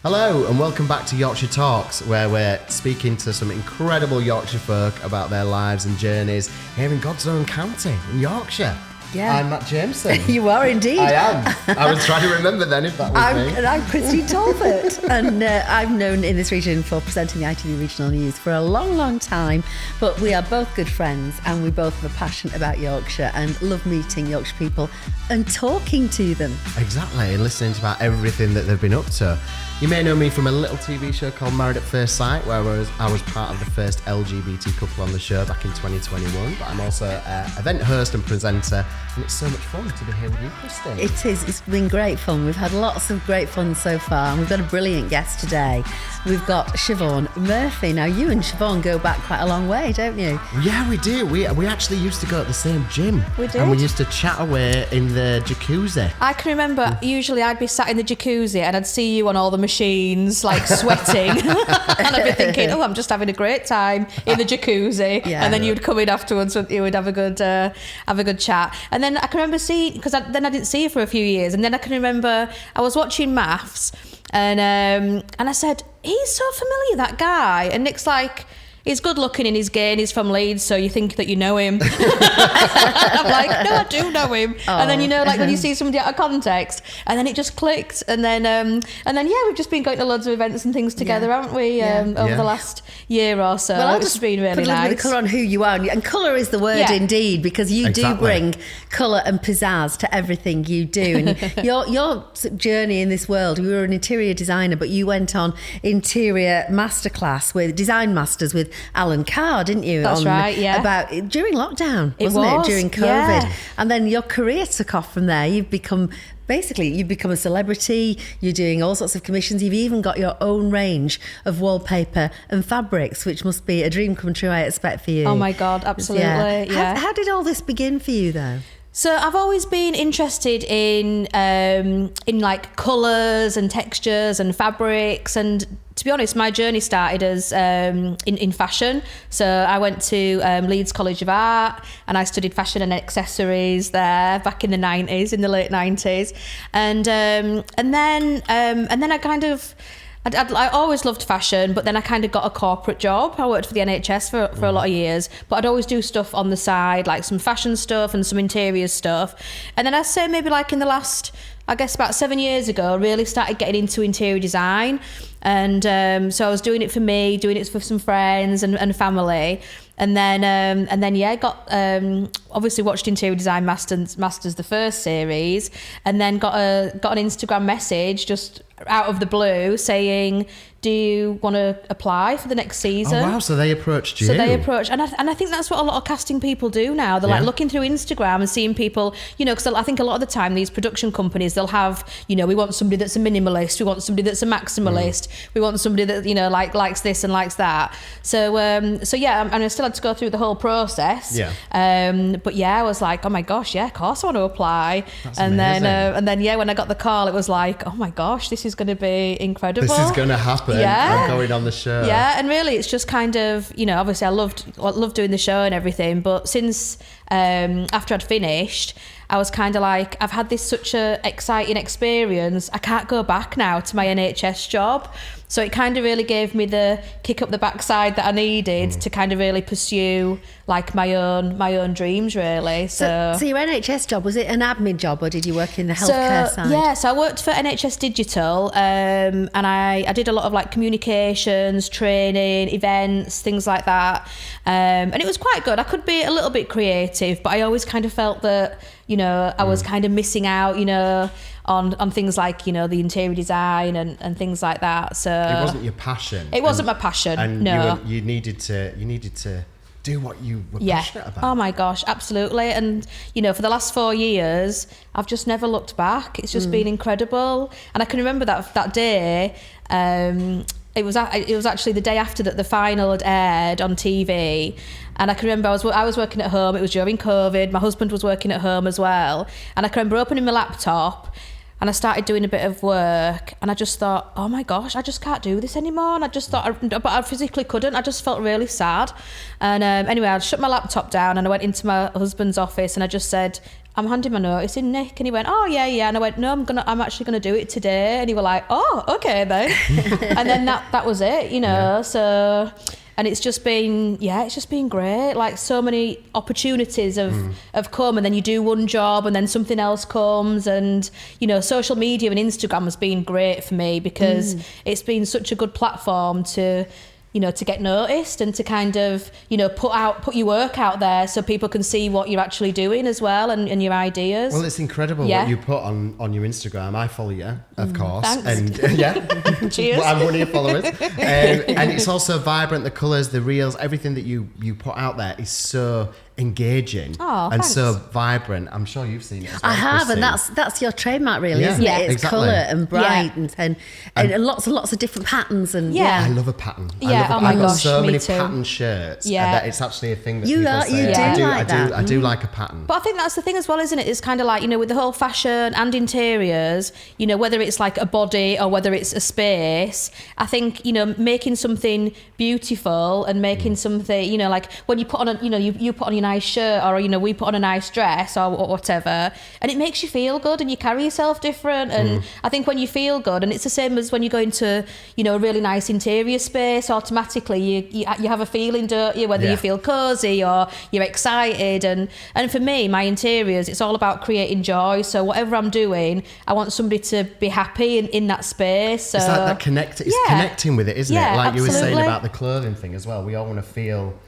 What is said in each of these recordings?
Hello and welcome back to Yorkshire Talks, where we're speaking to some incredible Yorkshire folk about their lives and journeys here in God's own county, in Yorkshire. Yeah. I'm Matt Jameson. You are indeed. I am. I was trying to remember then if that was me. And I'm Christine Talbot, and I'm known in this region for presenting the ITV Regional News for a long, long time. But we are both good friends, and we both have a passion about Yorkshire and love meeting Yorkshire people and talking to them. Exactly, and listening to about everything that they've been up to. You may know me from a little TV show called Married at First Sight, where I was part of the first LGBT couple on the show back in 2021. But I'm also an event host and presenter, and it's so much fun to be here with you, Christine. It is. It's been great fun. We've had lots of great fun so far, and we've got a brilliant guest today. We've got Siobhan Murphy. Now, you and Siobhan go back quite a long way, don't you? Yeah, we do. We actually used to go at the same gym. We did. And we used to chat away in the jacuzzi. I can remember, usually I'd be sat in the jacuzzi and I'd see you on all the machines, like sweating. And I'd be thinking, I'm just having a great time in the jacuzzi. Yeah. And then you'd come in afterwards and you would have a good chat. And then I can remember seeing, because then I didn't see you for a few years. And then I can remember I was watching Maths and I said, he's so familiar, that guy. And Nick's like, he's good looking and he's gay and he's from Leeds, so you think that you know him. I'm like, no, I do know him. Oh. And then, you know, like when you see somebody out of context, and then it just clicked. And then yeah, we've just been going to loads of events and things together, haven't we, over the last year or so. Well, I'll it's just been really put a little nice. bit of colour on who you are. And colour is the word indeed, because you do bring colour and pizzazz to everything you do. And your journey in this world, you were an interior designer, but you went on interior masterclass with Design Masters with Alan Carr, didn't you? That's right, yeah. About during lockdown, wasn't it? During COVID. Yeah. And then your career took off from there. You've become a celebrity. You're doing all sorts of commissions. You've even got your own range of wallpaper and fabrics, which must be a dream come true, I expect, for you. Oh my God, absolutely, yeah. How did all this begin for you, though? So I've always been interested in like colours and textures and fabrics, and to be honest, my journey started as in fashion. So I went to Leeds College of Art and I studied fashion and accessories there back in the 90s, in the late 90s, and then I kind of. I always loved fashion, but then I kind of got a corporate job. I worked for the NHS for a lot of years, but I'd always do stuff on the side, like some fashion stuff and some interior stuff. And then I'd say maybe like in the last, I guess about 7 years ago, I really started getting into interior design. And so I was doing it for me, doing it for some friends and family. And then yeah, got obviously watched Interior Design Masters the first series, and then got an Instagram message just out of the blue saying, do you want to apply for the next season? Oh wow, so they approached you. So they approached, and I think that's what a lot of casting people do now. They're like looking through Instagram and seeing people, you know, because I think a lot of the time these production companies, they'll have, you know, we want somebody that's a minimalist, we want somebody that's a maximalist, we want somebody that, you know, likes this and likes that. So yeah, and I still had to go through the whole process. Yeah. But yeah, I was like, oh my gosh, yeah, of course I want to apply. That's and amazing. then yeah, when I got the call, it was like, oh my gosh, this is going to be incredible. This is going to happen. Yeah. I'm going on the show. Yeah, and really it's just kind of, you know, obviously I loved doing the show and everything, but since after I'd finished, I was kind of like, I've had this such a exciting experience, I can't go back now to my NHS job. So it kind of really gave me the kick up the backside that I needed to kind of really pursue like my own dreams, really. So your NHS job, was it an admin job or did you work in the healthcare side? Yeah, so I worked for NHS Digital, and I did a lot of like communications, training, events, things like that. And it was quite good. I could be a little bit creative, but I always kind of felt that, you know, I was kind of missing out, you know, on things like, you know, the interior design and things like that. So it wasn't your passion. It wasn't my passion. And no. you needed to do what you were passionate about. Oh my gosh, absolutely. And you know, for the last 4 years, I've just never looked back. It's just been incredible. And I can remember that day. It was actually the day after that the final had aired on TV. And I can remember I was working at home. It was during COVID. My husband was working at home as well. And I can remember opening my laptop and I started doing a bit of work, and I just thought, oh my gosh, I just can't do this anymore. And I just thought, but I physically couldn't. I just felt really sad. And anyway, I shut my laptop down and I went into my husband's office and I just said, I'm handing my notice in, Nick. And he went, oh, yeah. And I went, no, I'm actually going to do it today. And he was like, oh, okay then. And then that was it, you know. So, and it's just been great. Like so many opportunities have come, and then you do one job and then something else comes. And, you know, social media and Instagram has been great for me because it's been such a good platform to, you know, to get noticed and to kind of, you know, put your work out there so people can see what you're actually doing as well and your ideas. Well, it's incredible what you put on your Instagram. I follow you, of course. Thanks. And Cheers. I'm one of your followers. And it's also vibrant, the colours, the reels, everything that you put out there is so engaging and thanks. so vibrant. I'm sure you've seen it as well. I have, Chrissy. and that's your trademark, really, Yeah. isn't it? It's exactly. colour and bright and lots and lots of different patterns. And I love a pattern. Yeah, I've got gosh, so me many too. pattern shirts. Yeah. That it's actually a thing that You people are- say. you do like that. I do like a pattern. But I think that's the thing as well, isn't it? It's kind of like, you know, with the whole fashion and interiors, you know, whether it's like a body or whether it's a space, I think, you know, making something beautiful and making something, you know, like when you put on you put on a nice shirt or, you know, we put on a nice dress or whatever, and it makes you feel good and you carry yourself different. And I think when you feel good, and it's the same as when you go into, you know, a really nice interior space, automatically you have a feeling, don't you, whether you feel cozy or you're excited. And for me, my interiors, it's all about creating joy. So whatever I'm doing, I want somebody to be happy in that space. So it's like that connecting with it, isn't it? Like you were saying absolutely. about the clothing thing as well. We all want to feel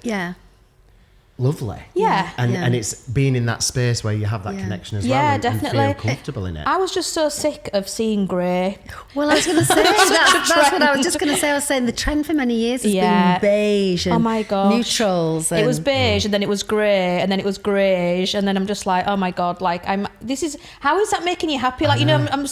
lovely. Yeah. And it's being in that space where you have that connection as well. Yeah, And definitely. feel comfortable in it. I was just so sick of seeing grey. Well, I was going to say that's what I was just going to say. I was saying the trend for many years has been beige and oh my gosh. neutrals. It was beige and then it was grey and then it was greige, and then I'm just like, oh my god, like how is that making you happy? Like, you know, I'm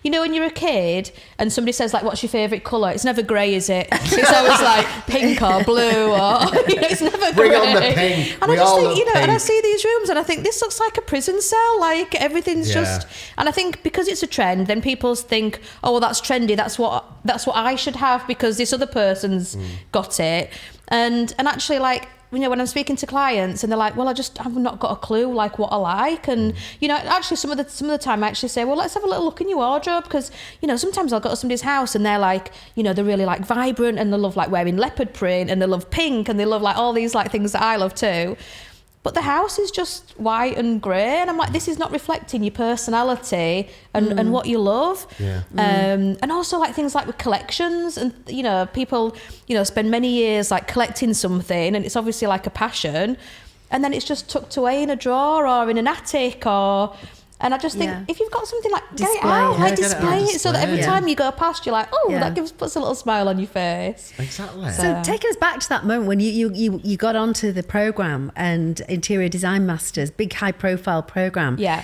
you know, when you're a kid and somebody says like, what's your favourite colour? It's never grey, is it? It's always like pink or blue or you know, it's never grey. Bring on the pink. And We I just all think, love you know, and I pink. see these rooms and I think this looks like a prison cell. Like everything's just, and I think because it's a trend, then people think, oh well, that's trendy. That's what I should have because this other person's got it. And actually, like, you know, when I'm speaking to clients and they're like, well, I've not got a clue like what I like. And, you know, actually some of the time I actually say, well, let's have a little look in your wardrobe, because, you know, sometimes I'll go to somebody's house and they're like, you know, they're really like vibrant and they love like wearing leopard print and they love pink and they love like all these like things that I love too. But the house is just white and grey, and I'm like, this is not reflecting your personality and what you love. Yeah. And also like things like with collections, and you know, people, you know, spend many years like collecting something, and it's obviously like a passion, and then it's just tucked away in a drawer or in an attic or. And I just think if you've got something, like get it out, like display it, so that every time you go past, you're like, oh, that puts a little smile on your face. Exactly. So taking us back to that moment when you got onto the programme and Interior Design Masters, big high profile programme. Yeah.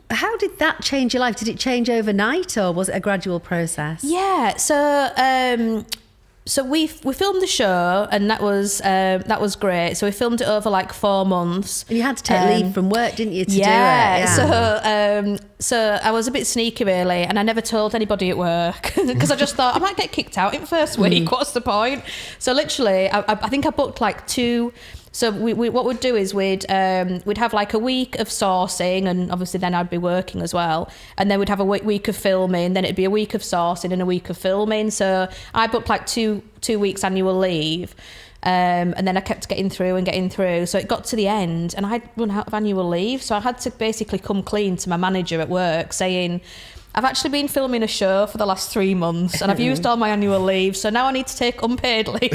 How did that change your life? Did it change overnight or was it a gradual process? Yeah. So we filmed the show, and that was great. So we filmed it over like 4 months. And you had to take leave from work, didn't you, to do it? Yeah. So I was a bit sneaky really, and I never told anybody at work because I just thought I might get kicked out in the first week. What's the point? So literally, I think I booked like 2. So we what we'd do is we'd have like a week of sourcing, and obviously then I'd be working as well, and then we'd have a week of filming, then it'd be a week of sourcing and a week of filming. So I booked like two weeks annual leave, and then I kept getting through. So it got to the end and I'd run out of annual leave, so I had to basically come clean to my manager at work saying, I've actually been filming a show for the last 3 months and I've used all my annual leave, so now I need to take unpaid leave.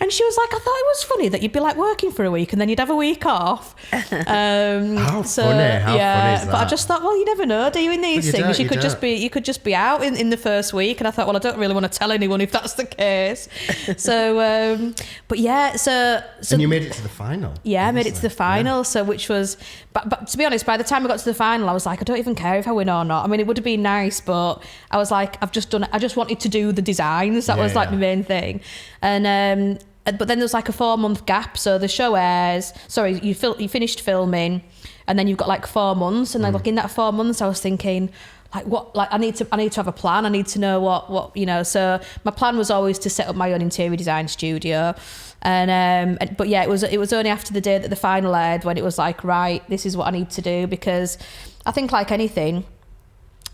And she was like, I thought it was funny that you'd be like working for a week and then you'd have a week off. How funny is that? But I just thought, well, you never know, do you, in these things? You could just be out in the first week, and I thought, well, I don't really want to tell anyone if that's the case. So, but yeah, so and you made it to the final. Yeah, I made it to the final. So which was, but to be honest, by the time I got to the final, I was like, I don't even care if I win or not. I mean, it would have been nice, but I was like, I just wanted to do the designs. That was like the main thing. And but then there's like a 4-month gap. So the show airs. Sorry, you finished filming, and then you've got like 4 months. And like in that 4 months, I was thinking, I need to have a plan. I need to know what you know. So my plan was always to set up my own interior design studio. But yeah, it was only after the day that the final aired when it was like, right, this is what I need to do, because I think like anything,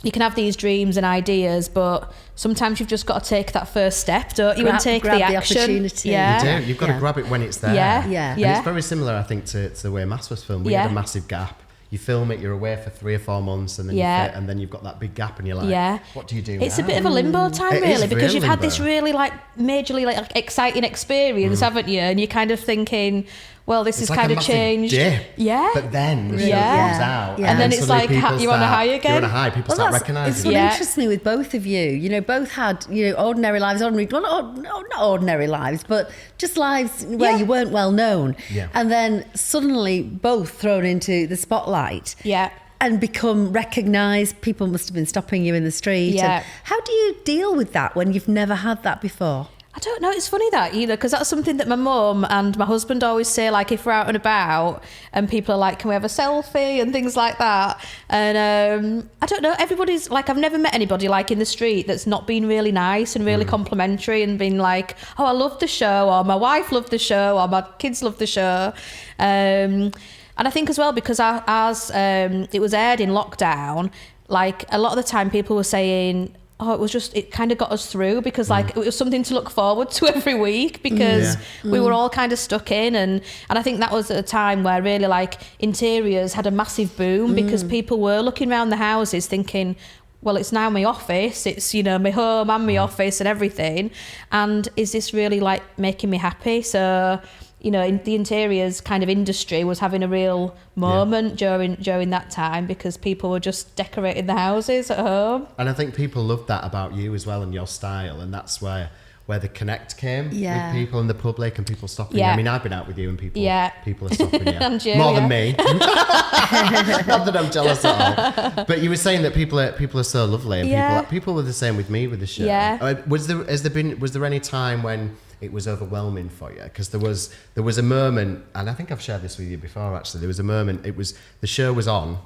you can have these dreams and ideas, but sometimes you've just got to take that first step, don't you? And take the action. Opportunity. Yeah. You do. You've got to grab it when it's there. Yeah. And it's very similar, I think, to the way Mass was filmed. We had a massive gap. You film it, you're away for 3 or 4 months, and then and then you've got that big gap, and you're like, what do you do It's now? a bit of a limbo time, really, because you've had this really like majorly like exciting experience, haven't you? And you're kind of thinking, well, this is like kind a of changed. Dip, yeah. But then the show comes out. Yeah. And then it's like, you're on a high again. You're on a high. People start recognising It's you. what interests me with both of you. You know, both had, ordinary lives, not ordinary lives, but just lives where you weren't well known. Yeah. And then suddenly both thrown into the spotlight. Yeah. And become recognised. People must have been stopping you in the street. Yeah. And how do you deal with that when you've never had that before? I don't know. It's funny that, because that's something that my mum and my husband always say, like if we're out and about and people are like, can we have a selfie and things like that. And I don't know. Everybody's like, I've never met anybody like in the street that's not been really nice and really complimentary and been like, oh, I love the show, or my wife loved the show, or my kids love the show. And I think as well, because as it was aired in lockdown, like a lot of the time people were saying, oh, it kind of got us through, because like it was something to look forward to every week, because we were all kind of stuck in, and I think that was at a time where really like interiors had a massive boom, because people were looking around the houses thinking, well, it's now my office, it's my home and my office and everything, and is this really like making me happy? So in the interiors kind of industry was having a real moment during that time, because people were just decorating the houses at home. And I think people loved that about you as well, and your style, and that's where the connect came with people in the public and people stopping you. I mean, I've been out with you and people are stopping you. And you, more than me. Not that I'm jealous at all. But you were saying that people are so lovely, and people were the same with me with the show. Yeah. Was there any time when it was overwhelming for you? Because there was a moment, and I think I've shared this with you before actually, there was a moment, the show was on,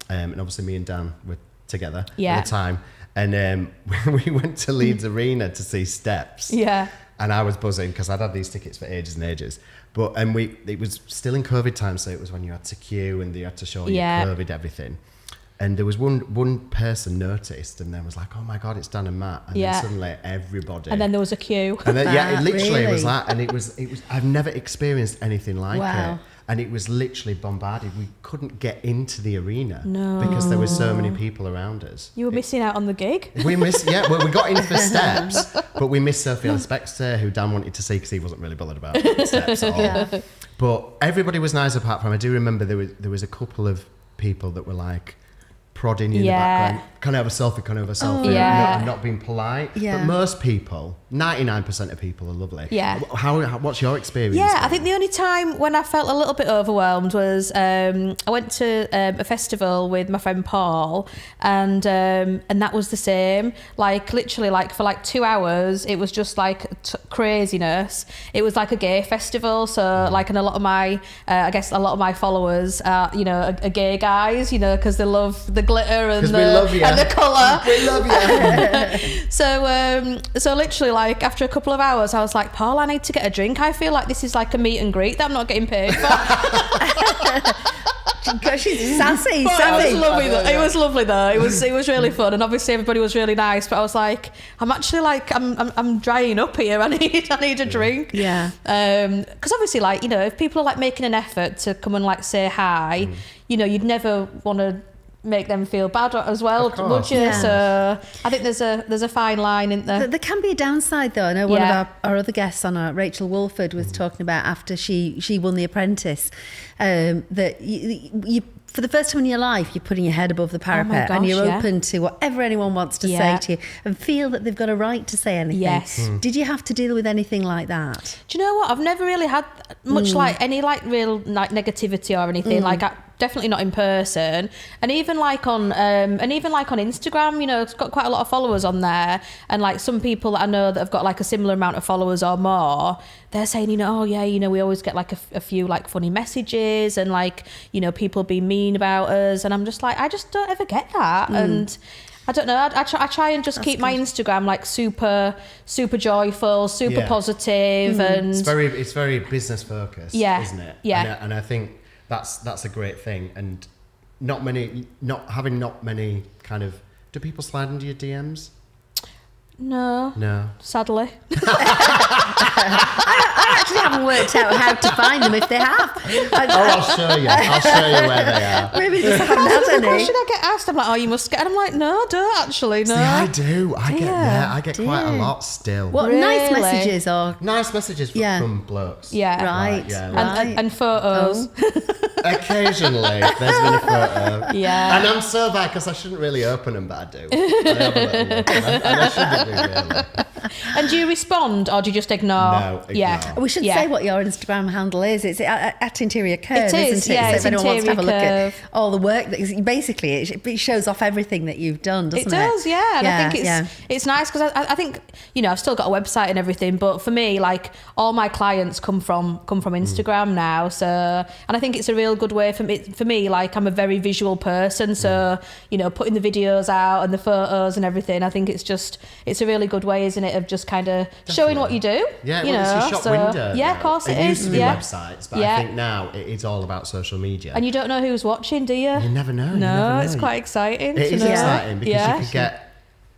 and obviously me and Dan were together at the time, and we went to Leeds Arena to see Steps, and I was buzzing because I'd had these tickets for ages and ages, but it was still in COVID time, so it was when you had to queue and you had to show your COVID everything. And there was one person noticed and then was like, oh my God, it's Dan and Matt. And then suddenly everybody. And then there was a queue. And then, it literally was that. And it was, I've never experienced anything like it. And it was literally bombarded. We couldn't get into the arena because there were so many people around us. You were missing out on the gig. We missed, well, we got in for Steps, but we missed Sophie Spector, who Dan wanted to see because he wasn't really bothered about Steps at all. But everybody was nice apart from, I do remember there was a couple of people that were like, prodding you in the background, can I have a selfie, and not being polite. But most people, 99% of people are lovely. What's your experience? I think the only time when I felt a little bit overwhelmed was I went to a festival with my friend Paul, and that was the same, like literally like for like 2 hours it was just like craziness. It was like a gay festival, so like, and a lot of my I guess a lot of my followers are are gay guys, because they love the glitter and the colour. We love you. So literally like after a couple of hours I was like, Paul, I need to get a drink. I feel like this is like a meet and greet that I'm not getting paid for. She's sassy. It was lovely though. It was really fun, and obviously everybody was really nice. But I was like, I'm actually like, I'm drying up here. I need a drink. Yeah. Because obviously, like if people are like making an effort to come and like say hi, you'd never want to make them feel bad as well, would you? Yeah. So I think there's a fine line in there. There can be a downside though. I know one of our other guests on Rachel Wolford was talking about after she won The Apprentice, that you for the first time in your life, you're putting your head above the parapet and you're open to whatever anyone wants to say to you and feel that they've got a right to say anything. Yes. Did you have to deal with anything like that? Do you know what? I've never really had much like any like real like negativity or anything. Like definitely not in person, and even like on Instagram, it's got quite a lot of followers on there, and like some people that I know that have got like a similar amount of followers or more, they're saying, we always get like a few like funny messages and like people being mean about us, and I'm just like, I just don't ever get that. And I don't know. I try and just keep my Instagram like super joyful, super positive, and it's very business focused, isn't it? Yeah. And I think that's a great thing. And not many kind of. Do people slide into your DMs? No. Sadly. I actually haven't worked out how to find them if they have. I'll show you. I'll show you where they are. Maybe just haven't had any. Why should I get asked? I'm like, oh, you must get. And I'm like, no, don't actually. No. See, I do. I get quite a lot still. What, Really? nice messages or? Nice messages from blokes. Yeah. Right. And photos. Occasionally, there's been a photo. Yeah. And I'm so bad because I shouldn't really open them, but I do. I have a little look, and I shouldn't do really. And do you respond or do you just ignore? No, ignore. Yeah. We should say what your Instagram handle is. It's at Interior Curve, It is, isn't it? yeah, So it's if anyone wants to have a look Interior at all the work, basically it shows off everything that you've done, doesn't it? It does, yeah. And I think it's nice because I think, I've still got a website and everything, but for me, like all my clients come from Instagram now. So, and I think it's a real good way for me, like I'm a very visual person. So, putting the videos out and the photos and everything, I think it's a really good way, isn't it, of just kind of showing what you do. Yeah, it's your shop window. Yeah, now. of course it is. It used to be yeah. websites, but I think now it's all about social media. And you don't know who's watching, do you? You never know. No, it's quite exciting. It is know. exciting because Yeah. you can get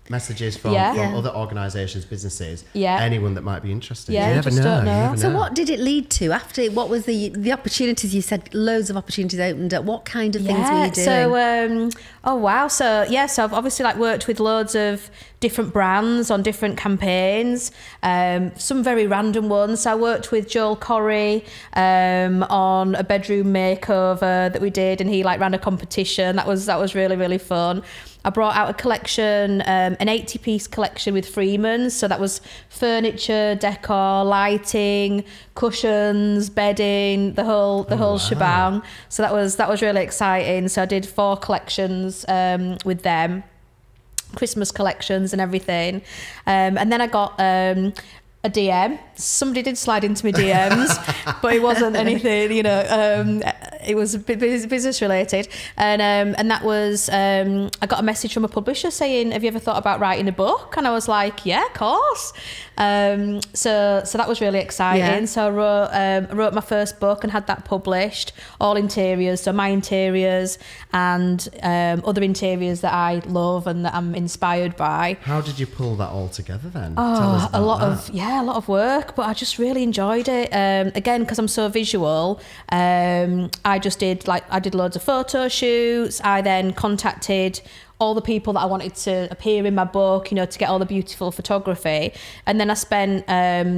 messages from other organisations, businesses, anyone that might be interested. Yeah, you never just don't know. So what did it lead to after? What was the opportunities? You said loads of opportunities opened up. What kind of things were you doing? So, oh wow. So I've obviously like worked with loads of different brands on different campaigns. Some very random ones. So I worked with Joel Corey on a bedroom makeover that we did, and he like ran a competition. That was really, really fun. I brought out a collection, an 80-piece collection with Freeman's. So that was furniture, decor, lighting, cushions, bedding, the whole shebang. So that was really exciting. So I did 4 collections with them, Christmas collections and everything. And then I got a DM. Somebody did slide into my DMs, but it wasn't anything, it was business related. And that was, I got a message from a publisher saying, have you ever thought about writing a book? And I was like, yeah, of course. So that was really exciting. Yeah. So I wrote my first book and had that published, all interiors. So my interiors and other interiors that I love and that I'm inspired by. How did you pull that all together then? Oh, a lot of work, but I just really enjoyed it. Again, because I'm so visual, I did loads of photo shoots. I then contacted all the people that I wanted to appear in my book, to get all the beautiful photography. And then I spent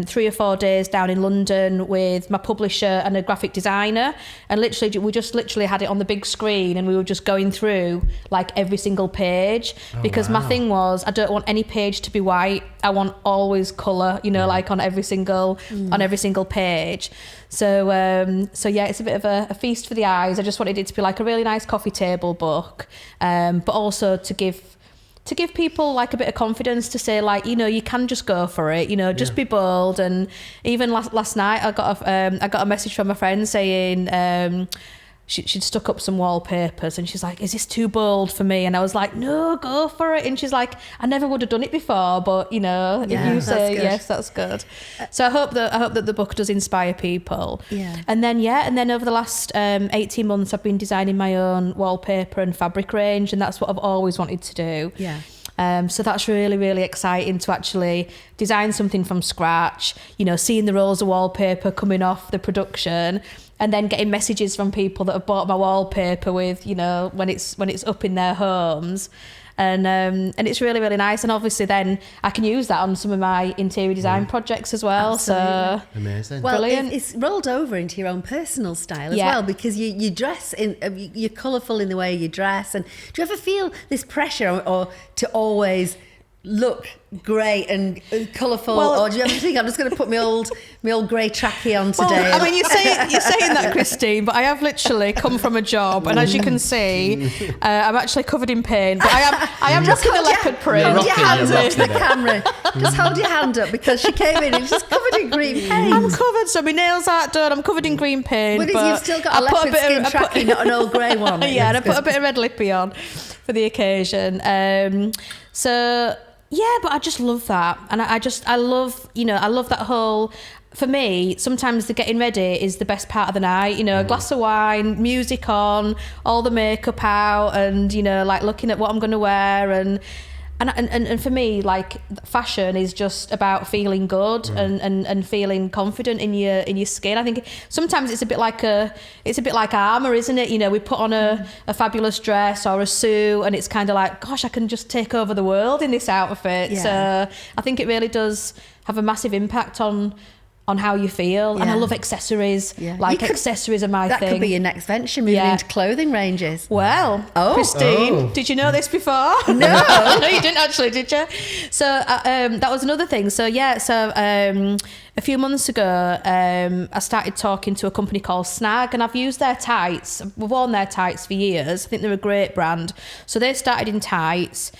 3 or 4 days down in London with my publisher and a graphic designer. And we just had it on the big screen, and we were just going through like every single page, because my thing was, I don't want any page to be white. I want always colour, like on every single page. So yeah, it's a bit of a feast for the eyes. I just wanted it to be like a really nice coffee table book, but also to give people like a bit of confidence to say, like, you can just go for it, just be bold. And even last night I got a message from a friend saying she'd stuck up some wallpapers, and she's like, is this too bold for me? And I was like, no, go for it. And she's like, I never would have done it before, but if you say yes, that's good. So I hope that the book does inspire people. And then over the last 18 months I've been designing my own wallpaper and fabric range, and that's what I've always wanted to do. So that's really, really exciting to actually design something from scratch, seeing the rolls of wallpaper coming off the production, and then getting messages from people that have bought my wallpaper with, when it's up in their homes. And it's really, really nice. And obviously then I can use that on some of my interior design projects as well. Absolutely. So amazing. Well, brilliant. It's rolled over into your own personal style as well, because you dress you're colourful in the way you dress. And do you ever feel this pressure or to always look great and colourful, or do you ever think, I'm just going to put my old grey trackie on today? Well, I mean, you're saying that, Christine, but I have literally come from a job, and as you can see, I'm actually covered in paint, but I am rocking a leopard print. Hold your hand up to the camera. Just hold your hand up, because she came in and she's covered in green paint. I'm covered, so my nails aren't done. I'm covered in green paint. But you've still got a leopard skin trackie, not an old grey one. Yeah, and I put a bit of red lippy on. for the occasion. So yeah, but I just love that, and I love that whole. For me, sometimes the getting ready is the best part of the night. A glass of wine, music on, all the makeup out, and like looking at what I'm going to wear, and for me, like, fashion is just about feeling good and feeling confident in your skin. I think sometimes it's a bit like armor, isn't it? We put on a fabulous dress or a suit, and it's kind of like, gosh, I can just take over the world in this outfit. Yeah. So I think it really does have a massive impact on how you feel. And I love accessories. Yeah. Accessories are my thing. That could be your next venture, moving into clothing ranges. Well, Christine, did you know this before? No. No, you didn't actually, did you? So that was another thing. So a few months ago, I started talking to a company called Snag, and I've used their tights. I've worn their tights for years. I think they're a great brand. So they started in tights.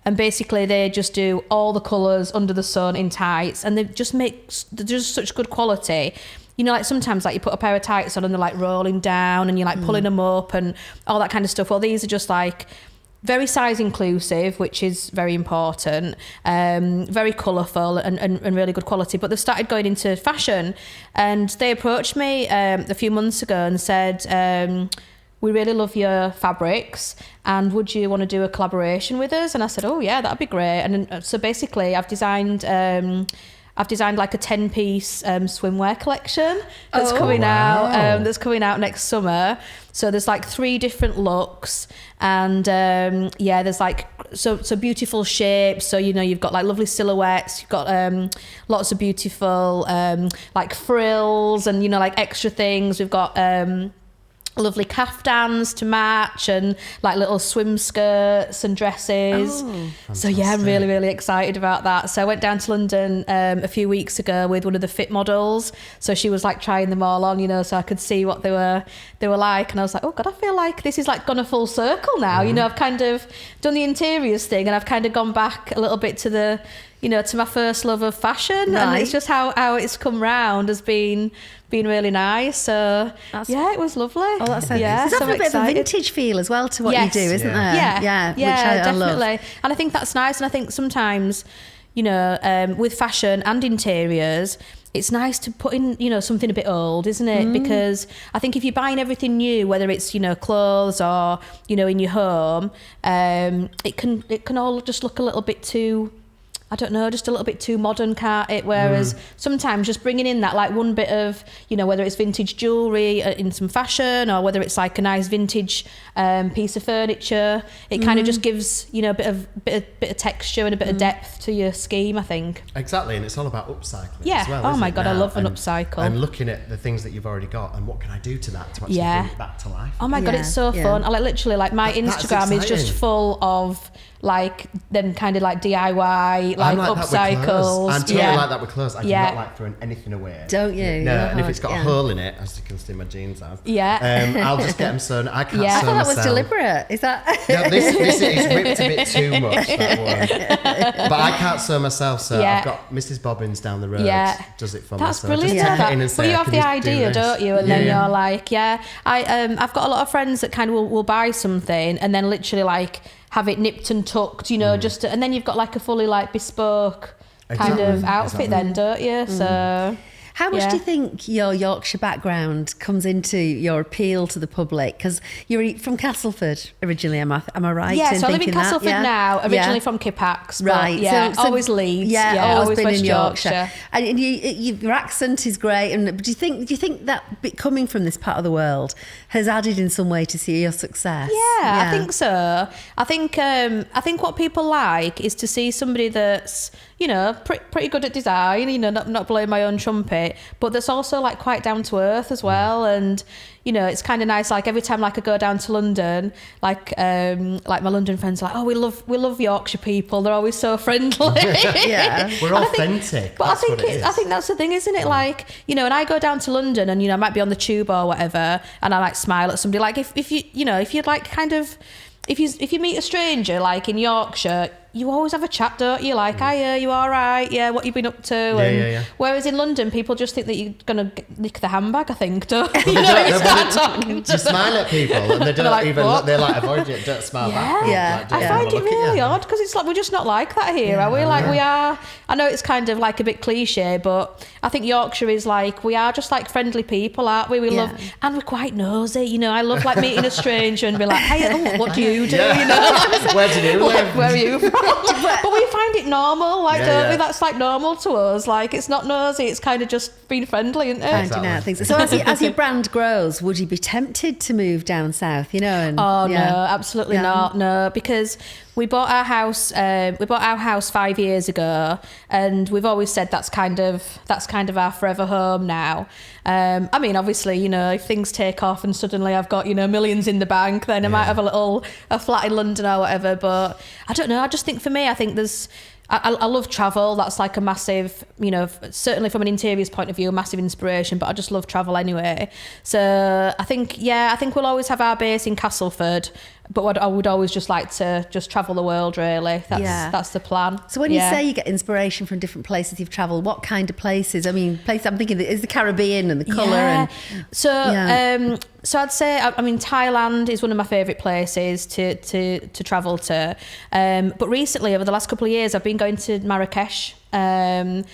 And basically they just do all the colours under the sun in tights, and they're just such good quality. Like sometimes like you put a pair of tights on and they're like rolling down and you're like pulling them up and all that kind of stuff. Well, these are just like very size inclusive, which is very important, very colourful and really good quality. But they've started going into fashion, and they approached me a few months ago and said, we really love your fabrics, and would you want to do a collaboration with us? And I said, oh yeah, that'd be great. And so basically I've designed like a 10-piece swimwear collection that's coming out. That's coming out next summer. So there's like 3 different looks, and there's like so beautiful shapes. So you've got like lovely silhouettes. You've got lots of beautiful like frills and like extra things. We've got lovely caftans to match, and like little swim skirts and dresses. So yeah, I'm really, really excited about that. So I went down to London a few weeks ago with one of the fit models. So she was like trying them all on, so I could see what they were like. And I was like, oh God, I feel like this is like gone a full circle now. I've kind of done the interiors thing, and I've kind of gone back a little bit to the, to my first love of fashion. Right. And it's just how it's come round has been really nice. So it was lovely. Oh, that's there's often a bit of a vintage feel as well to what you do, isn't there? Yeah, which I definitely. love. And I think that's nice. And I think sometimes, with fashion and interiors, it's nice to put in, something a bit old, isn't it? Because I think if you're buying everything new, whether it's, clothes or, in your home, it can all just look a little bit too, I don't know, just a little bit too modern, can't it? Whereas sometimes just bringing in that like one bit of, whether it's vintage jewellery in some fashion, or whether it's like a nice vintage piece of furniture, it kind of just gives, a bit of texture and a bit of depth to your scheme, I think. Exactly, and it's all about upcycling as well, oh my it, God, now? I love an upcycle. And looking at the things that you've already got and what can I do to that to actually bring it back to life. Oh my God, it's so fun. I literally, like, my Instagram is just full of like them kind of like DIY, like upcycles. I'm totally like that with clothes. I do not like throwing anything away. Don't you? No, and if it's got a hole in it, as you can see my jeans have, I'll just get them sewn. I can't sew I thought that myself. was deliberate. Is that? No, this is whipped a bit too much, that one. But I can't sew myself, so I've got Mrs. Bobbins down the road does it for me. That's brilliant. Well, you have the idea, don't you? And then you're like, I've got a lot of friends that kind of will buy something and then literally like have it nipped and tucked, just and then you've got like a fully like bespoke kind of outfit then, don't you? So how much do you think your Yorkshire background comes into your appeal to the public? Because you're from Castleford originally, am I right? Yeah, so I live in Castleford now, originally from Kippax. Right. Yeah, so always Leeds. Yeah, always been West in Yorkshire. And your accent is great. And do you think that coming from this part of the world has added in some way to see your success? Yeah, I think so. I think what people like is to see somebody that's, pretty good at design, not blowing my own trumpet, but that's also like quite down to earth as well. And it's kind of nice, like every time like I go down to London, like my London friends are like, oh, we love Yorkshire people, they're always so friendly. We're authentic. I think that's the thing, isn't it? Like, and I go down to London and I might be on the tube or whatever, and I like smile at somebody, like if you like kind of if you meet a stranger like in Yorkshire, you always have a chat, don't you? Like, hiya, you all right? Yeah, what you been up to? Whereas in London, people just think that you're going to nick the handbag, I think, don't you? You start talking to you smile at people and they don't like, even what? look, they like avoid you, don't smile back. Yeah. Like, I find it really odd because it's like we're just not like that here, are we? Like we are, I know it's kind of like a bit cliche, but I think Yorkshire is like, we are just like friendly people, aren't we? We love, and we're quite nosy, you know. I love like meeting a stranger and be like, hey, what do you do? You know, where do you live? Where are you from? But we find it normal, like, don't we? That's like normal to us. Like, it's not nosy, it's kind of just being friendly, isn't it? Finding out things. So as your brand grows, would you be tempted to move down south, you know? And, no, absolutely not. No, because we bought our house 5 years ago, and we've always said that's kind of our forever home now. I mean, obviously, you know, if things take off and suddenly I've got, you know, millions in the bank, then I might have a flat in London or whatever. But I don't know. I just think for me, I think I love travel. That's like a massive, you know, certainly from an interiors point of view, a massive inspiration, but I just love travel anyway. So I think we'll always have our base in Castleford, but I would always just like to just travel the world, really. That's the plan. So when you say you get inspiration from different places you've travelled, what kind of places? I mean, I'm thinking is the Caribbean and the colour. And So I'd say, I mean, Thailand is one of my favourite places to travel to. But recently, over the last couple of years, I've been going to Marrakesh. And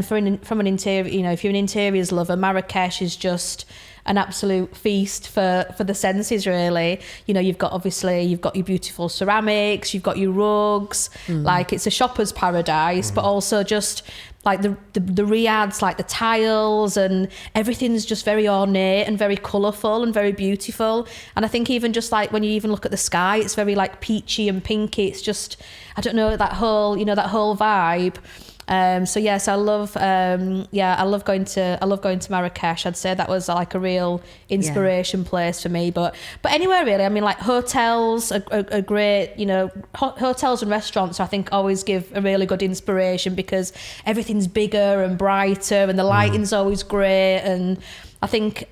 from an interior, you know, if you're an interiors lover, Marrakesh is just an absolute feast for the senses, really. You know, you've got your beautiful ceramics, you've got your rugs, like it's a shopper's paradise, but also just like the riads, like the tiles and everything's just very ornate and very colourful and very beautiful. And I think even just like when you even look at the sky, it's very like peachy and pinky. It's just, I don't know, that whole vibe. So yes, I love going to Marrakesh. I'd say that was like a real inspiration place for me. But anywhere really. I mean, like hotels are great. You know, hotels and restaurants I think always give a really good inspiration because everything's bigger and brighter and the lighting's always great. And I think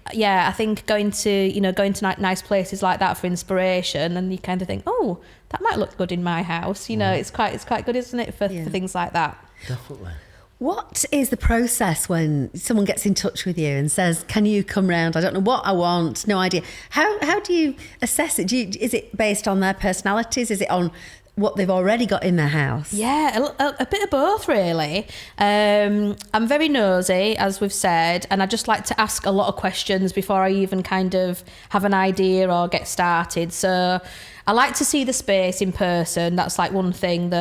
going to nice places like that for inspiration, and you kind of think, oh, that might look good in my house. You know, it's quite good, isn't it, for things like that. Definitely. What is the process when someone gets in touch with you and says, can you come round? I don't know what I want, no idea. How do you assess it? Is it based on their personalities? Is it on what they've already got in their house? Yeah, a bit of both, really. I'm very nosy, as we've said, and I just like to ask a lot of questions before I even kind of have an idea or get started. So I like to see the space in person. That's like one thing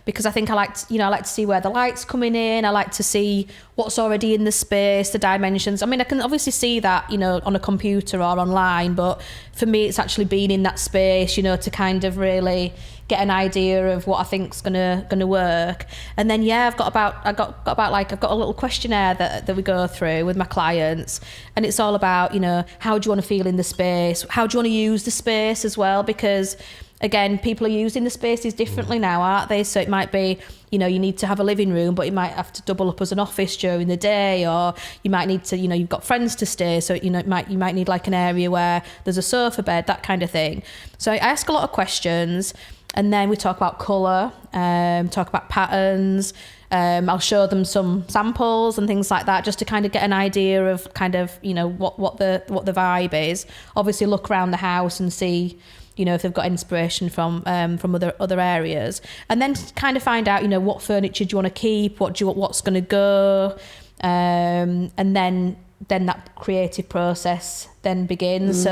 because I think I like to see where the light's coming in. I like to see what's already in the space, the dimensions. I mean, I can obviously see that, you know, on a computer or online, but for me, it's actually being in that space, you know, to kind of really get an idea of what I think's gonna work. And then I've got a little questionnaire that we go through with my clients, and it's all about, you know, how do you want to feel in the space? How do you want to use the space as well? Because again, people are using the spaces differently now, aren't they? So it might be, you know, you need to have a living room, but you might have to double up as an office during the day, or you might need to, you know, you've got friends to stay, so you know, you might need like an area where there's a sofa bed, that kind of thing. So I ask a lot of questions, and then we talk about colour, talk about patterns. I'll show them some samples and things like that, just to kind of get an idea of kind of, you know, what the vibe is. Obviously, look around the house and see, you know, if they've got inspiration from other areas, and then kind of find out, you know, what furniture do you want to keep, what's going to go, and then that creative process then begins.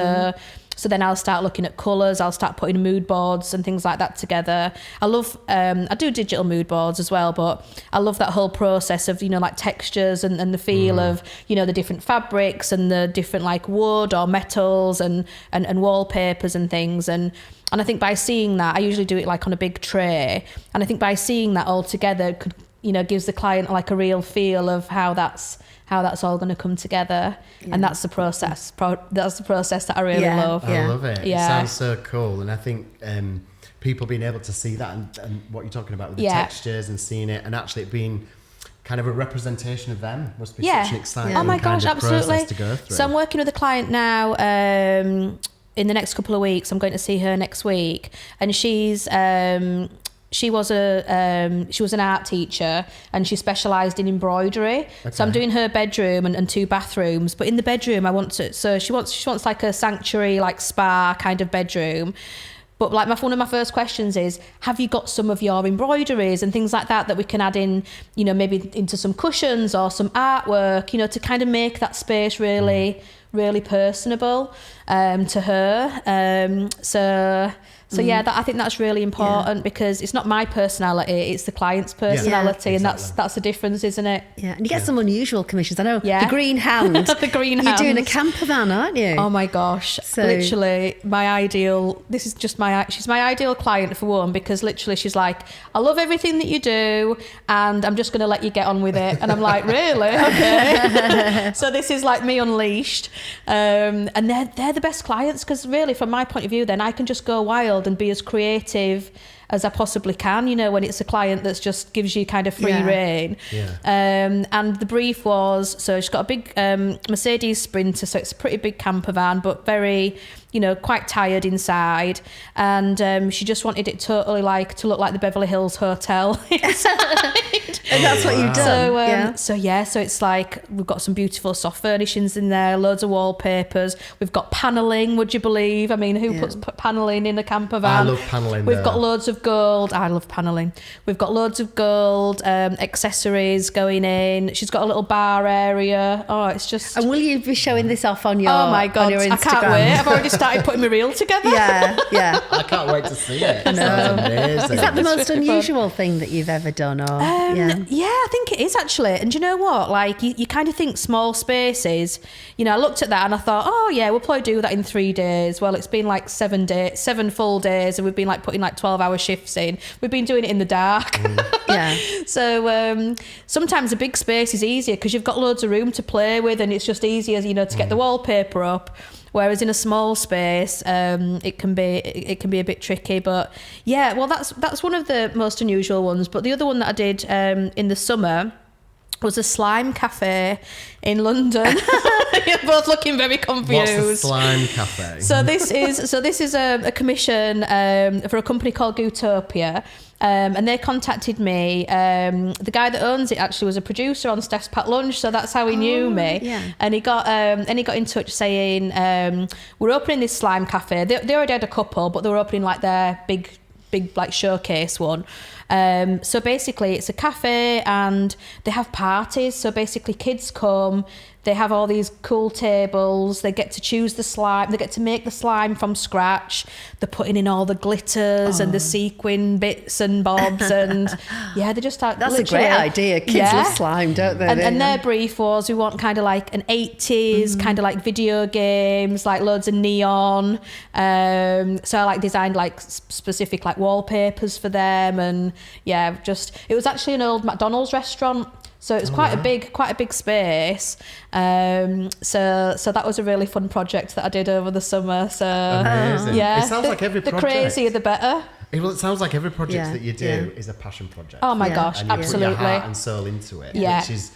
So then I'll start looking at colours, I'll start putting mood boards and things like that together. I love, I do digital mood boards as well, but I love that whole process of, you know, like textures and the feel of, you know, the different fabrics and the different like wood or metals and wallpapers and things. And I think by seeing that, I usually do it like on a big tray. And I think by seeing that all together could, you know, gives the client like a real feel of how that's all going to come together. And that's the process. That's the process that I really love. I love it. It sounds so cool. And I think people being able to see that and what you're talking about with the textures and seeing it and actually it being kind of a representation of them must be such an exciting process to go through. So I'm working with a client now in the next couple of weeks. I'm going to see her next week, and she's she was an art teacher and she specialised in embroidery. Okay. So I'm doing her bedroom and 2 bathrooms. But in the bedroom, she wants like a sanctuary, like spa kind of bedroom. But like one of my first questions is, have you got some of your embroideries and things like that we can add in, you know, maybe into some cushions or some artwork, you know, to kind of make that space really personable to her. So yeah, I think that's really important because it's not my personality, it's the client's personality, and that's the difference, isn't it? Yeah, and you get some unusual commissions. I know the Green Hand. The Green Hand. You're doing a camper van, aren't you? Oh my gosh! So, literally, she's my ideal client for one, because literally she's like, I love everything that you do, and I'm just going to let you get on with it. And I'm like, really? Okay. So this is like me unleashed, and they're the best clients, because really, from my point of view, then I can just go wild and be as creative as I possibly can, you know, when it's a client that's just gives you kind of free rein. And the brief was, so she's got a big Mercedes Sprinter, so it's a pretty big camper van, but very, you know, quite tired inside, and she just wanted it totally to look like the Beverly Hills Hotel inside. And that's what you've done. So it's like we've got some beautiful soft furnishings in there, loads of wallpapers. We've got panelling. Would you believe? I mean, who puts panelling in a camper van? I love panelling. We've got loads of gold. I love panelling. We've got loads of gold accessories going in. She's got a little bar area. Oh, it's just. And will you be showing this off on your? Oh my God! On your Instagram? I can't wait. I've already started putting my reel together. Yeah. I can't wait to see it. I know. That's amazing. Is that the most unusual thing that you've ever done? Or yeah, I think it is actually. And do you know what? Like you kind of think small spaces. You know, I looked at that and I thought, oh yeah, we'll probably do that in 3 days. Well, it's been like 7 full days, and we've been like putting like 12-hour shifts in. We've been doing it in the dark. So sometimes a big space is easier because you've got loads of room to play with, and it's just easier, you know, to get the wallpaper up. Whereas in a small space, it can be a bit tricky. But yeah, well, that's one of the most unusual ones. But the other one that I did in the summer was a slime cafe in London. You're both looking very confused. What's the slime cafe? So this is a commission for a company called Gootopia. And they contacted me. The guy that owns it actually was a producer on Steph's Packed Lunch, so that's how he knew me. Yeah. And he got in touch saying, we're opening this slime cafe. They already had a couple, but they were opening like their big like showcase one. So basically it's a cafe and they have parties. So basically kids come, they have all these cool tables, they get to choose the slime, they get to make the slime from scratch, they're putting in all the glitters and the sequin bits and bobs, and yeah, they just start. That's a great idea. Kids love slime, don't they? And their brief was, we want kind of like an 80s kind of like video games, like loads of neon. So I like designed like specific like wallpapers for them, and yeah, it was actually an old McDonald's restaurant. So it was quite a big space. So that was a really fun project that I did over the summer. So amazing. Yeah, it sounds like every project. The crazier the better. It sounds like every project that you do is a passion project. Oh my gosh, and you absolutely. put your heart and soul into it, which is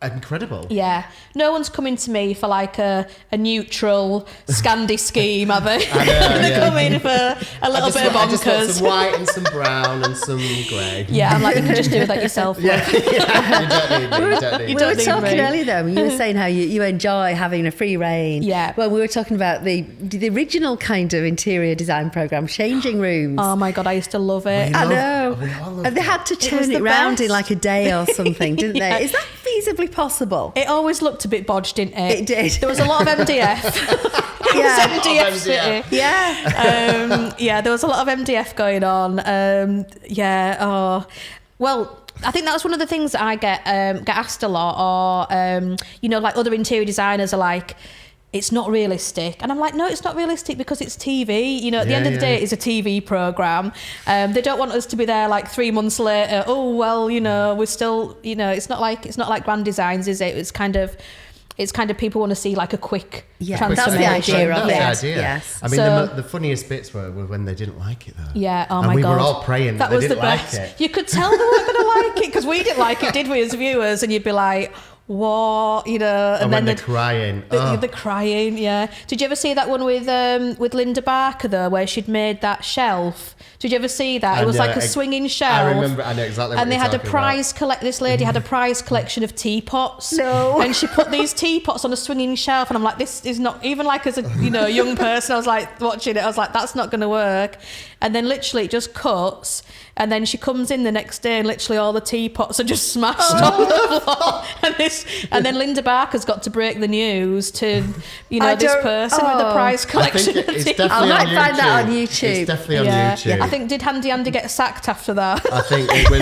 incredible. Yeah, no one's coming to me for like a neutral Scandi scheme, are they? They're coming for a little bit of bonkers. I just want some white and some brown and some grey. Yeah, I'm like, you can just do that yourself. You don't need me. We were talking earlier though, you were saying how you enjoy having a free reign. Yeah. Well, we were talking about the original kind of interior design program, changing rooms. Oh my God, I used to love it. I know. And they had to turn it round in like a day or something, didn't they? Is that feasibly possible? It always looked a bit bodged, didn't it? It did. There was a lot of MDF. It was MDF city. Yeah. There was a lot of MDF going on. Well, I think that's one of the things that I get asked a lot, or like other interior designers are like, it's not realistic. And I'm like, no, it's not realistic because it's TV. You know, at the end of the day, it's a TV programme. They don't want us to be there like 3 months later. Oh, well, you know, we're still, you know, it's not like Grand Designs, is it? It's kind of people want to see like a quick transformation. That's the idea of it. That's the idea. Yes. I mean, the funniest bits were when they didn't like it though. Yeah, oh and my God. we were all praying that they didn't like it. You could tell they weren't going to like it because we didn't like it, did we, as viewers? And you'd be like, what, you know, and then they're crying. The crying, yeah. Did you ever see that one with Linda Barker though, where she'd made that shelf? Did you ever see that? It was like a swinging shelf. I remember. I know exactly. And they had a prize This lady had a prize collection of teapots. No. And she put these teapots on a swinging shelf, and I'm like, this is not even like as a young person. I was like watching it. I was like, that's not going to work. And then literally it just cuts. And then she comes in the next day, and literally all the teapots are just smashed on the floor. And then Linda Barker's got to break the news to, this person with the prize collection of teapots. I might find that on YouTube. It's definitely on YouTube. I think, did Handy Andy get sacked after that? I think it was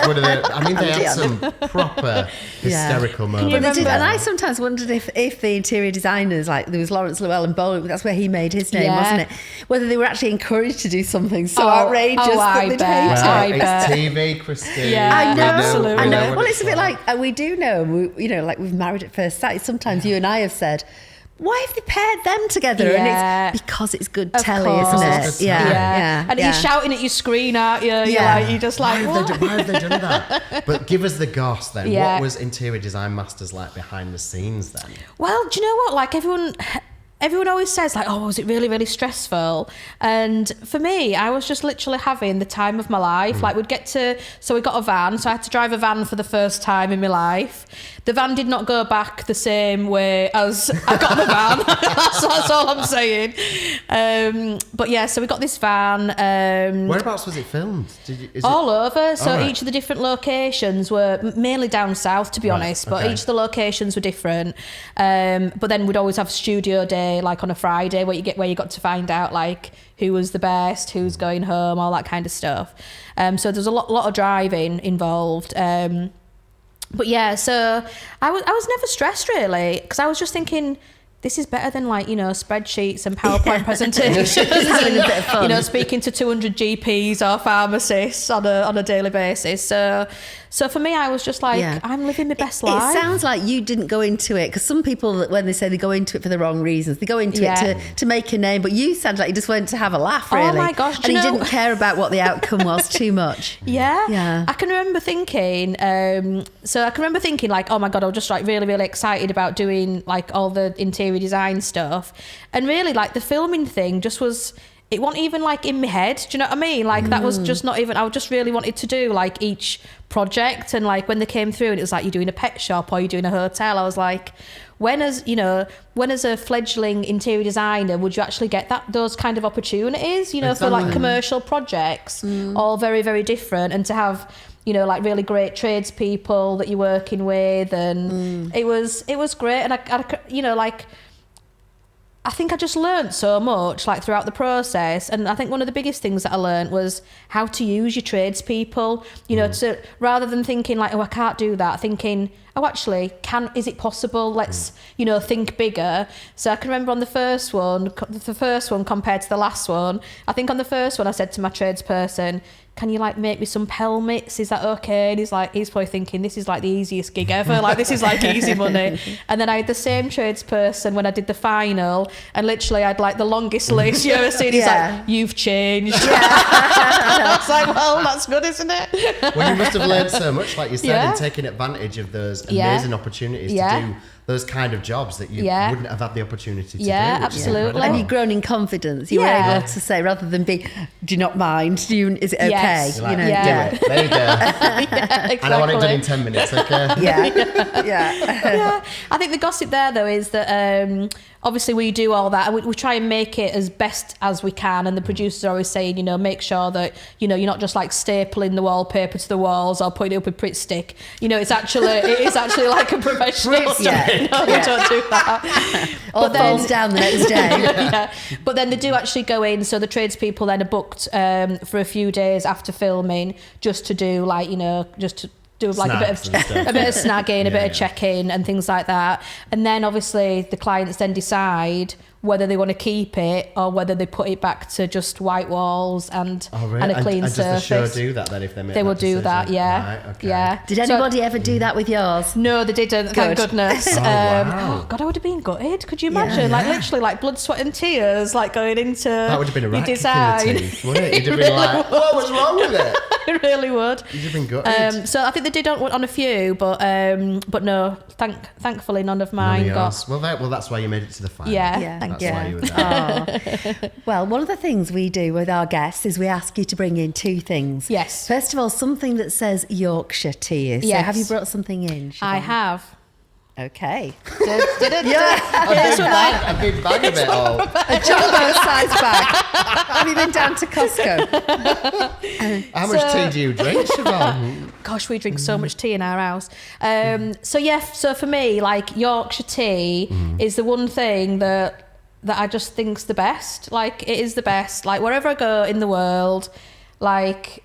one of the. I mean, they had some proper hysterical moments. And I sometimes wondered if the interior designers, like there was Lawrence Llewellyn Bowling, that's where he made his name, wasn't it? Whether they were actually encouraged to do something so outrageous that they'd hate it. It's TV, Christine. Yeah, I know. absolutely. I know. Well, it's a bit like we do know, like we've Married at First Sight. Sometimes you and I have said, why have they paired them together? Yeah. And it's because it's good telly, isn't it? Yeah. And you're shouting at your screen, aren't you? You're just like, why have they done that? But give us the goss then. What was Interior Design Masters like behind the scenes then? Well, do you know what? Like everyone always says like, oh, was it really, really stressful? And for me, I was just literally having the time of my life. Like we got a van, so I had to drive a van for the first time in my life. The van did not go back the same way as I got the van. that's all I'm saying. But yeah, so we got this van. Whereabouts was it filmed? All over. So each of the different locations were mainly down south, to be honest, but each of the locations were different. But then we'd always have studio day, like on a Friday, where you got to find out like who was the best, who's going home, all that kind of stuff. So there's a lot of driving involved. But yeah, so I was never stressed really, because I was just thinking, this is better than spreadsheets and PowerPoint presentations Having a bit of fun. speaking to 200 GPs or pharmacists on a daily basis. So for me, I was just like, I'm living my best life. It sounds like you didn't go into it, because some people, when they say they go into it for the wrong reasons, they go into it to make a name, but you sound like you just went to have a laugh, really. Oh my gosh. And you didn't care about what the outcome was too much. Yeah. I can remember thinking, like, oh my God, I was just like really, really excited about doing like all the interior design stuff. And really like the filming thing just was, it wasn't even like in my head. Do you know what I mean? Like that was just not even, I just really wanted to do like each project. And like when they came through and it was like, you're doing a pet shop or you're doing a hotel, I was like, when as a fledgling interior designer would you actually get those kind of opportunities, for like commercial projects, all very, very different, and to have like really great tradespeople that you're working with, and it was great. And I think I just learned so much like throughout the process. And I think one of the biggest things that I learned was how to use your tradespeople, to, rather than thinking like, oh, I can't do that, thinking, oh, actually, is it possible? Let's, think bigger. So I can remember on the first one compared to the last one, I think on the first one I said to my tradesperson, can you like make me some pelmets? Is that okay? And he's probably thinking, this is like the easiest gig ever. Like this is like easy money. And then I had the same tradesperson when I did the final, and literally I had like the longest list you ever seen. He's like, you've changed. I was like, well, that's good, isn't it? Well, you must have learned so much, like you said, in taking advantage of those amazing opportunities to do those kind of jobs that you wouldn't have had the opportunity to do. Yeah, absolutely. And you've grown in confidence. You were able to say, rather than be, do you not mind? Is it okay? Yes. Like, do it. There you go. Exactly. And I want it done in 10 minutes, okay? Yeah. I think the gossip there, though, is that obviously we do all that, and we try and make it as best as we can, and the producers are always saying, make sure that, you're not just like stapling the wallpaper to the walls or putting it up with Pritt stick. It is actually like a professional stuff. No, we don't do that. Or falls down the next day. But then they do actually go in, so the tradespeople then are booked for a few days after filming, just to do like, just to do like a bit of snagging, a bit of check-in and things like that. And then obviously the clients then decide whether they want to keep it or whether they put it back to just white walls and a clean and surface. Does the show do that then if they make They that will do that, decision? yeah. Right, okay. Yeah. Did anybody ever do that with yours? No, they didn't. Thank goodness. Wow. Oh God, I would have been gutted. Could you imagine? Like literally, like blood, sweat, and tears, like going into That would have been a your right kick design. in the teeth, wouldn't it? You'd have been like, what was wrong with it? It really would. You'd have been gutted. So I think they did on a few, but no, thankfully none of mine got. Well, that's why you made it to the final. Yeah, That's thank you. why you were there. Well, one of the things we do with our guests is we ask you to bring in two things. Yes. First of all, something that says Yorkshire to you. So Yes. have you brought something in, Siobhan? I have. Okay. A big bag of it all. A jumbo-sized bag. Have you been down to Costco? How much tea do you drink, Siobhan? Gosh, we drink so much tea in our house. So for me, like Yorkshire tea is the one thing that I just think's the best. Like it is the best. Like wherever I go in the world, like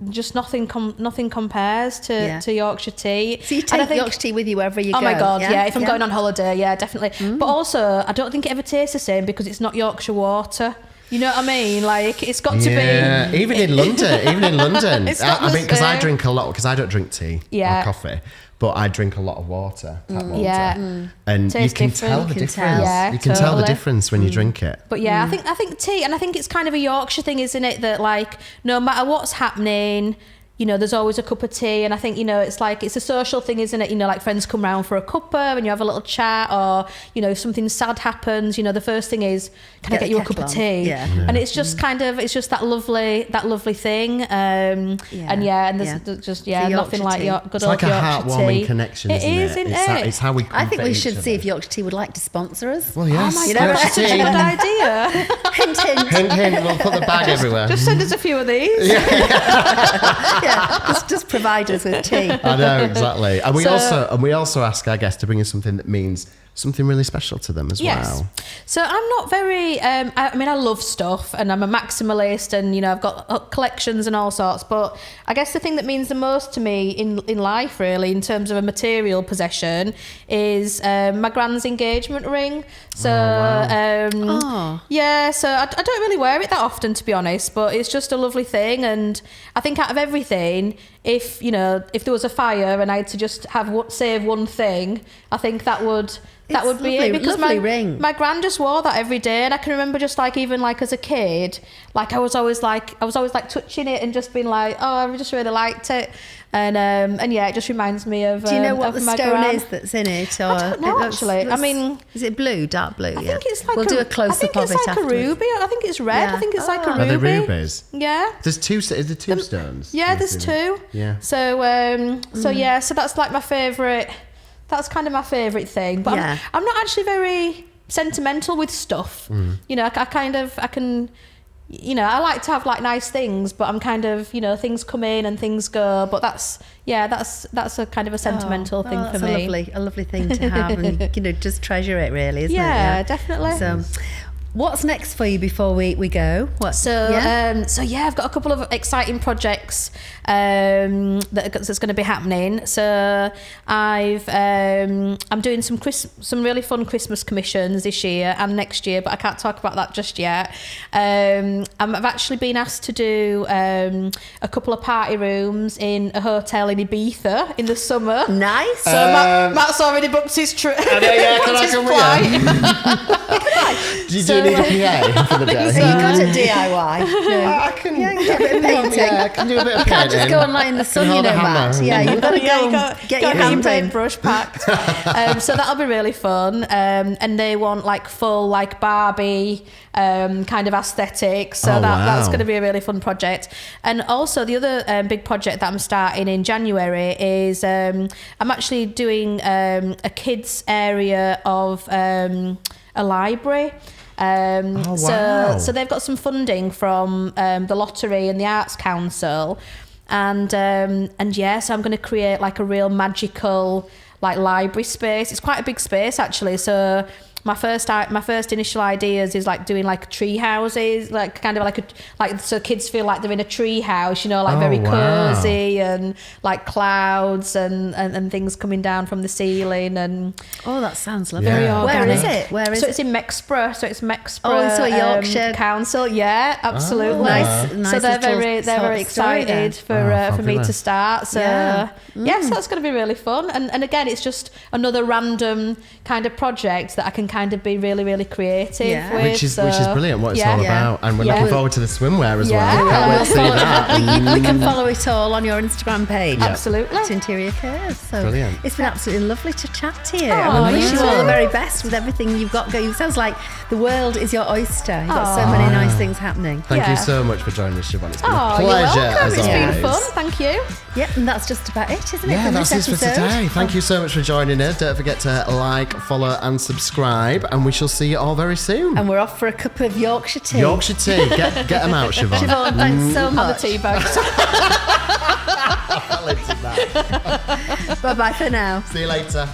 just nothing compares to Yorkshire tea. So you take Yorkshire tea with you wherever you go? Oh my God, yeah. If I'm going on holiday, yeah, definitely. But also, I don't think it ever tastes the same because it's not Yorkshire water. You know what I mean? Like, it's got to be... Even in London. It's not I mean, because I same. drink a lot, because I don't drink tea Yeah. or coffee, but I drink a lot of water, tap water. Yeah. And Tastes you can different. tell the You can difference. tell. Yeah, you can tell the totally. difference when you drink it. But yeah, I think tea, and I think it's kind of a Yorkshire thing, isn't it? That like, no matter what's happening, you know, there's always a cup of tea. And I think, you know, it's like, it's a social thing, isn't it? You know, like friends come round for a cuppa and you have a little chat, or, you know, if something sad happens, you know, the first thing is, can I get you a cup of tea? Yeah. And it's just kind of, it's just that lovely thing. And there's just, The nothing Yorkshire like tea. good It's old like a Yorkshire heartwarming tea. connection, It isn't is, it? isn't It's it? it's how we I think we comfort should each see if other. Yorkshire Tea would like to sponsor us. Well, yes. Oh my You God, know, that's such a good idea. Hint, hint. Hint, hint, we'll put the bag everywhere. Just send us a few of these. Just provide us with tea. I know, exactly. And we So- also ask our guests to bring us something that means something really special to them as well. So I'm not very, I mean, I love stuff and I'm a maximalist and, you know, I've got collections and all sorts, but I guess the thing that means the most to me in life, really, in terms of a material possession is my grand's engagement ring. So, yeah, so I don't really wear it that often, to be honest, but it's just a lovely thing. And I think out of everything, if there was a fire and I had to just save one thing, I think that would be lovely, it, because lovely ring. my gran just wore that every day, and I can remember just like even like as a kid, like I was always like touching it and just being like, oh, I just really liked it, and yeah, it just reminds me of. Do you know what the my stone gran. is that's in it? Or I don't know, actually. I mean, is it blue, dark blue? I think it's like we'll do a close up of it I think it's like afterwards. a ruby. I think it's red. Yeah. I think it's like a Oh. ruby. Are they rubies? Yeah. There's two. Is there two stones? Yeah, there's two. Yeah. So so that's like my favourite. That's kind of my favourite thing. But Yeah. I'm not actually very sentimental with stuff. You know, I can, you know, I like to have like nice things, but I'm kind of, you know, things come in and things go. But that's a kind of a sentimental thing for me. A lovely thing to have, and you know, just treasure it, really, isn't it? Yeah, definitely. So, what's next for you before we go? I've got a couple of exciting projects that's going to be happening. So I'm doing some really fun Christmas commissions this year and next year, but I can't talk about that just yet. I've actually been asked to do a couple of party rooms in a hotel in Ibiza in the summer. Nice. So Matt's already booked his trip. Can I come with you? Do you need a PA for the day? So you got a DIY. I can Yeah, get a bit of painting. Yeah, I can do a bit of You can't just painting. go and lie in the sun, Can you hold know, a hammer. Matt. Yeah, you've got to go you and got get your your hand in. paintbrush packed. So that'll be really fun. And they want like full like Barbie kind of aesthetic. So that's going to be a really fun project. And also the other big project that I'm starting in January is I'm actually doing a kids area of a library. So they've got some funding from the lottery and the Arts Council, and so I'm going to create like a real magical like library space. It's quite a big space actually. So my first initial ideas is like doing like tree houses, like kind of like so kids feel like they're in a tree house, you know, like very cozy, and like clouds and things coming down from the ceiling, and that sounds lovely. very organic. Where is it? Where is so it? it's in Mexborough. So it's Mexborough. Oh, so Yorkshire Council. Yeah, absolutely. Nice So they're little very excited for me to start. So so that's going to be really fun. And again, it's just another random kind of project that I can kind of be really, really creative with. Which is brilliant. What it's all about, and we're looking forward to the swimwear as well. Yeah. Can't wait to see that. We can follow it all on your Instagram page. Absolutely. It's Interior Curves. So Brilliant. It's been absolutely lovely to chat to you. Oh, I wish you you all the too. very best with everything you've got going. It sounds like the world is your oyster. You've got so many nice things happening. Thank you so much for joining us, Siobhan. It's been a You're pleasure welcome. as It's always. been fun. Thank you. Yep, and that's just about it, isn't it? Yeah, from that's this it for episode? today. Thank you so much for joining us. Don't forget to like, follow, and subscribe, and we shall see you all very soon. And we're off for a cup of Yorkshire tea. Yorkshire tea. Get them out, Siobhan. Siobhan, thanks so And the much. tea bags. I'll into that. Bye-bye for now. See you later.